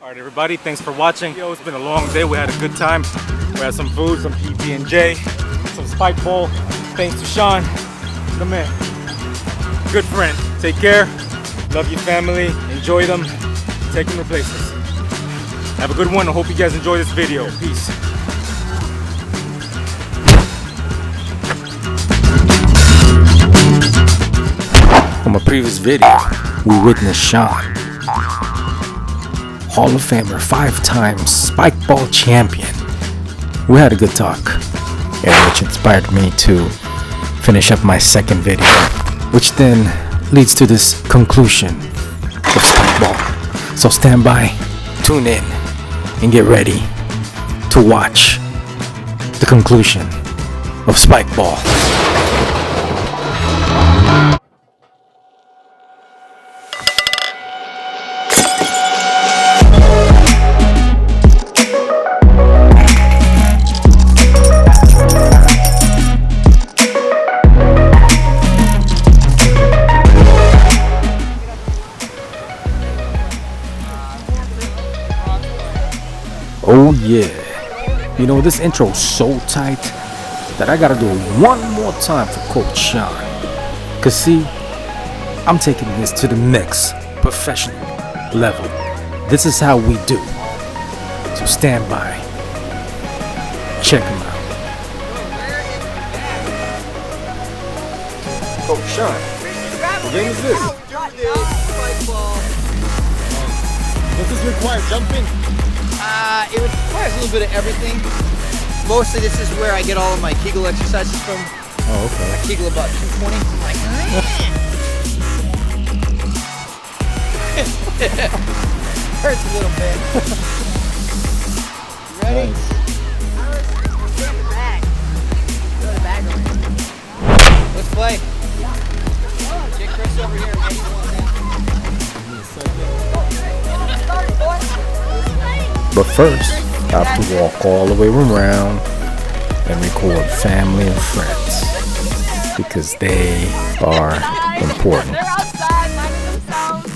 All right, everybody, thanks for watching. Yo, it's been a long day. We had a good time. We had some food, some PB&J, some spike ball. Thanks to Shawn, the man. Good friend. Take care. Love your family. Enjoy them. Take them to places. Have a good one. I hope you guys enjoy this video. Peace. From a previous video, we witnessed Shawn, Hall of Famer, 5-time spike ball champion. We had a good talk, which inspired me to finish up my second video, which then leads to this conclusion of spike ball. So stand by, tune in, and get ready to watch the conclusion of spike ball. Oh yeah, you know, this intro is so tight that I gotta do it one more time for Coach Shawn. Cause see, I'm taking this to the next professional level. This is how we do. So stand by. Check him out. Coach Shawn, what game is this? Does this require jumping? It requires a little bit of everything. Mostly this is where I get all of my Kegel exercises from. Oh, okay. I Kegel about 220. Hurts a little bit. You ready? Nice. Get in the bag. Throw the bag over here. Let's play. Get Chris over here. But first, I have to walk all the way around and record family and friends because they are important. They're outside minding themselves.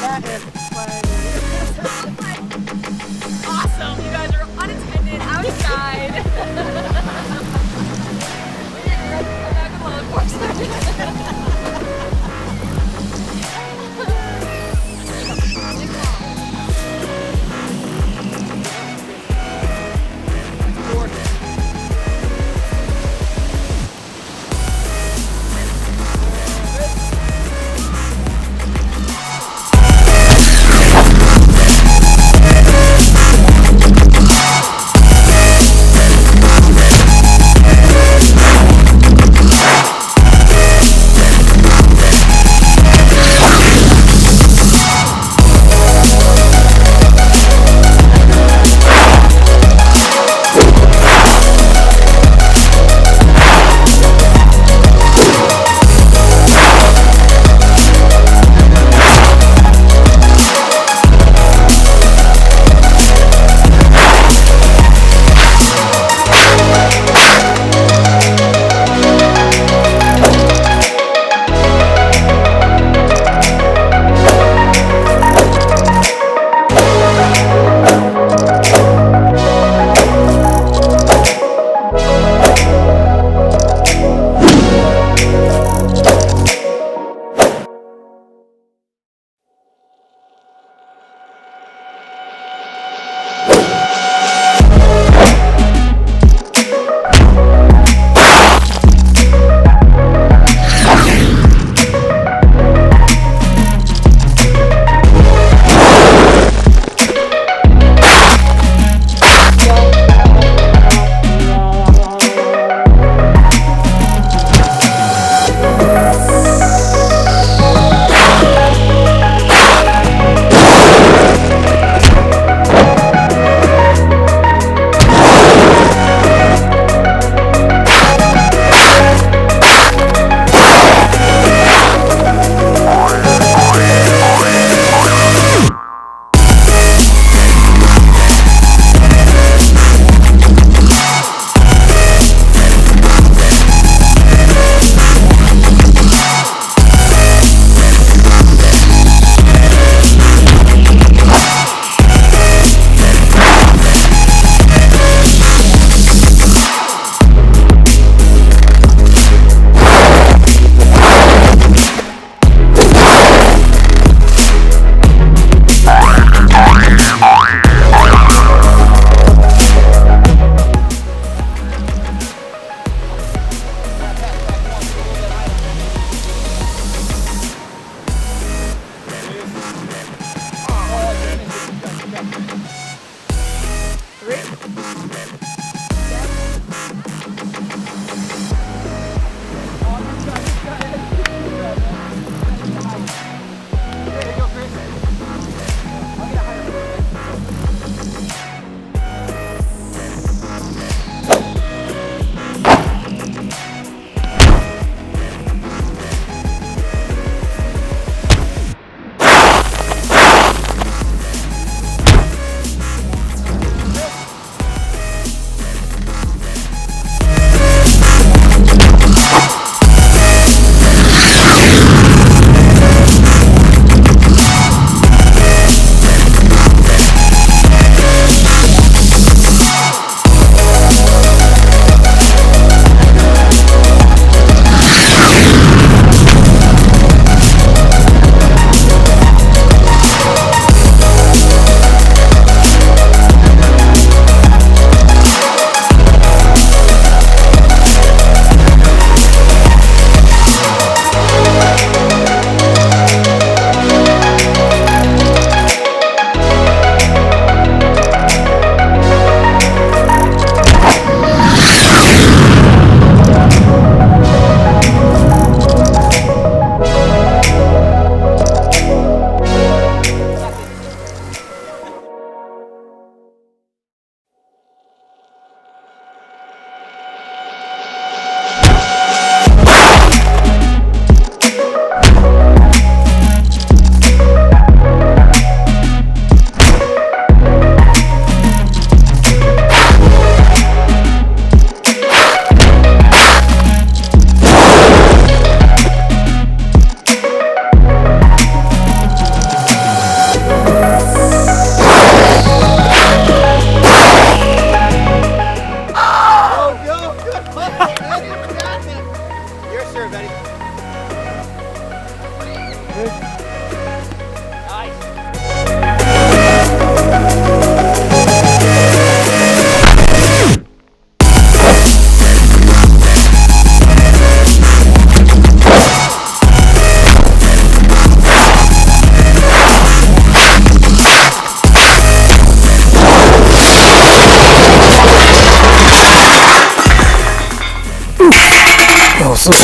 That is funny. Awesome. You guys are unattended outside. I'm back alone for a second.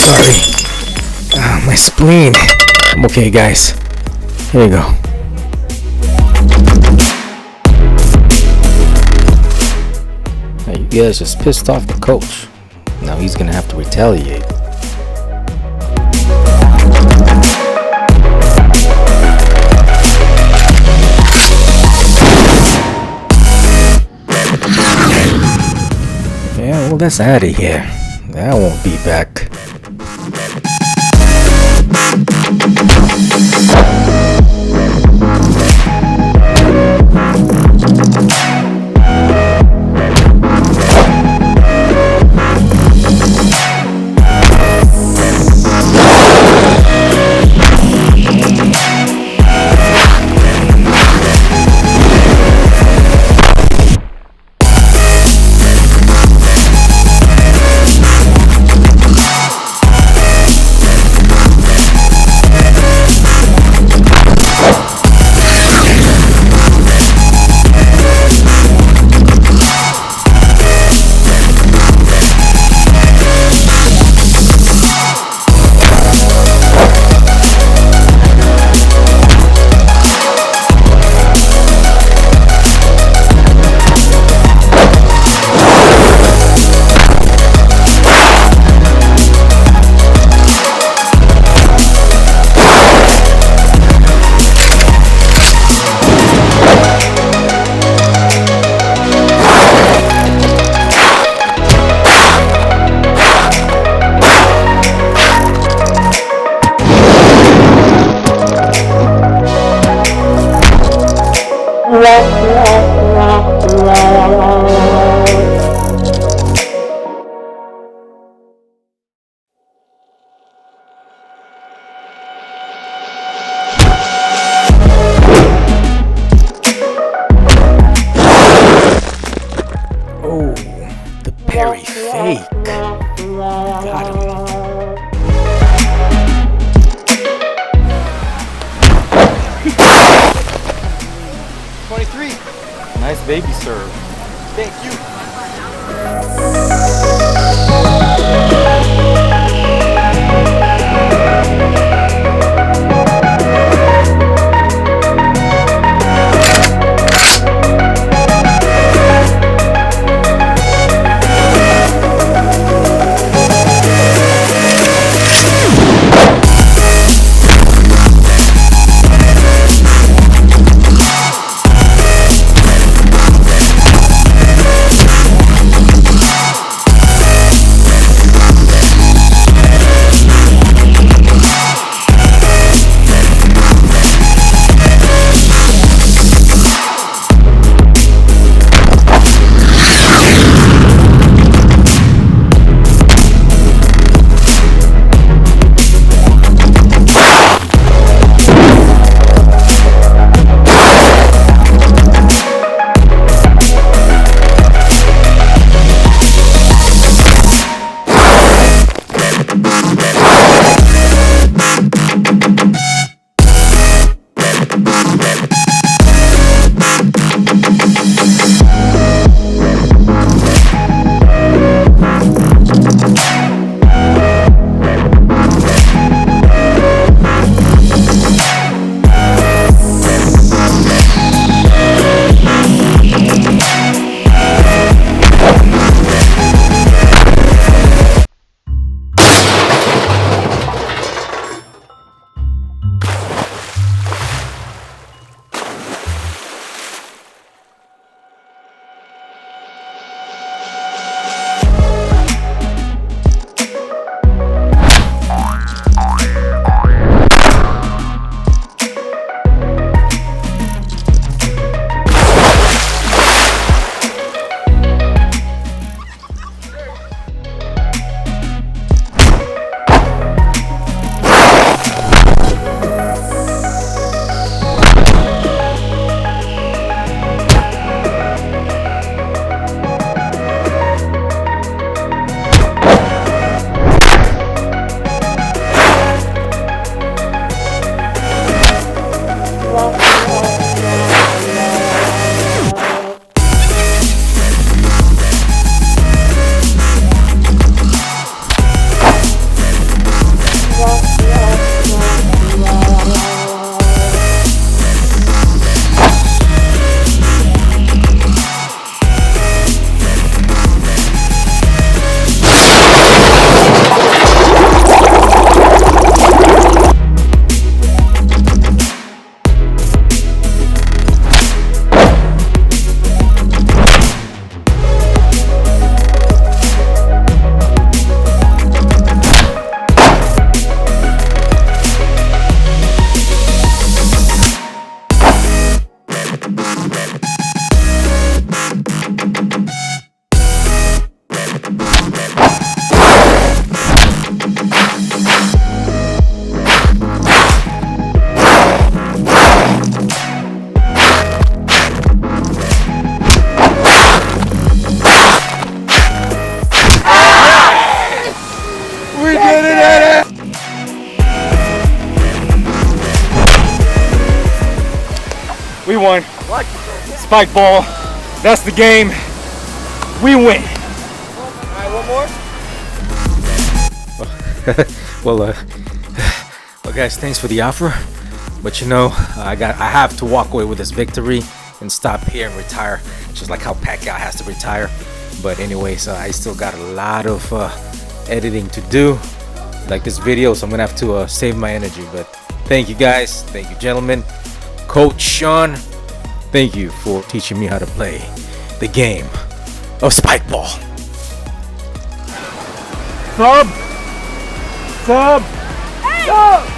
sorry. My spleen. I'm okay, guys. Here you go. Now you guys just pissed off the coach. Now he's gonna have to retaliate. Yeah, well, that's out of here. I won't be back. Oh, the Perry fake. Got him. 23. Nice baby serve. Thank you. We won. What? Spike ball. That's the game. We win. Alright, one more? Well, guys, thanks for the offer, but you know, I have to walk away with this victory and stop here and retire, just like how Pacquiao has to retire. But anyways, I still got a lot of editing to do, like this video, so I'm gonna have to save my energy. But thank you guys, thank you gentlemen, Coach Shawn, thank you for teaching me how to play the game of spike ball. Sub. Sub. Hey! Sub.